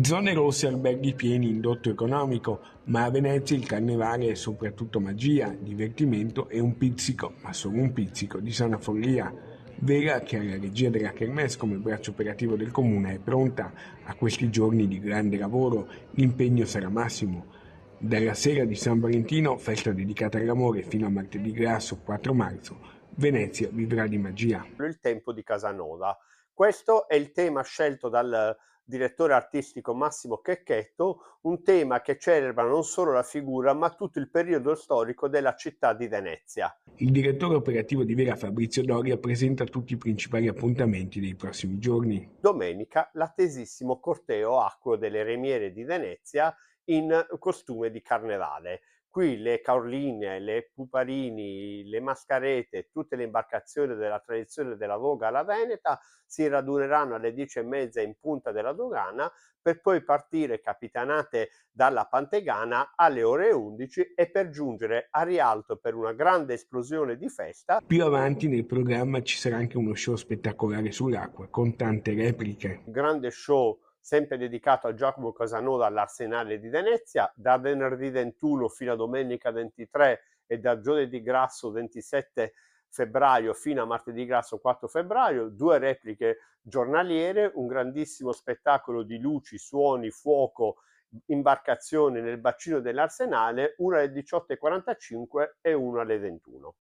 Zone rosse, alberghi pieni, indotto economico, ma a Venezia il carnevale è soprattutto magia, divertimento e un pizzico, ma solo un pizzico, di sana follia. Vera che alla regia della Kermesse come braccio operativo del comune è pronta. A questi giorni di grande lavoro l'impegno sarà massimo. Dalla sera di San Valentino, festa dedicata all'amore, fino a martedì grasso 4 marzo, Venezia vivrà di magia. Il tempo di Casanova. Questo è il tema scelto dal direttore artistico Massimo Checchetto, un tema che celebra non solo la figura ma tutto il periodo storico della città di Venezia. Il direttore operativo di Vera Fabrizio Doria presenta tutti i principali appuntamenti dei prossimi giorni. Domenica l'attesissimo corteo acqueo delle Remiere di Venezia in costume di carnevale. Qui le caorline, le puparini, le mascarete, tutte le imbarcazioni della tradizione della voga alla Veneta si raduneranno alle 10:30 in punta della dogana per poi partire capitanate dalla Pantegana alle ore 11 e per giungere a Rialto per una grande esplosione di festa. Più avanti nel programma ci sarà anche uno show spettacolare sull'acqua con tante repliche. Grande show sempre dedicato a Giacomo Casanova all'Arsenale di Venezia, da venerdì 21 fino a domenica 23 e da giovedì grasso 27 febbraio fino a martedì grasso 4 febbraio, 2 repliche giornaliere, un grandissimo spettacolo di luci, suoni, fuoco, imbarcazioni nel bacino dell'Arsenale, una alle 18:45 e una alle 21.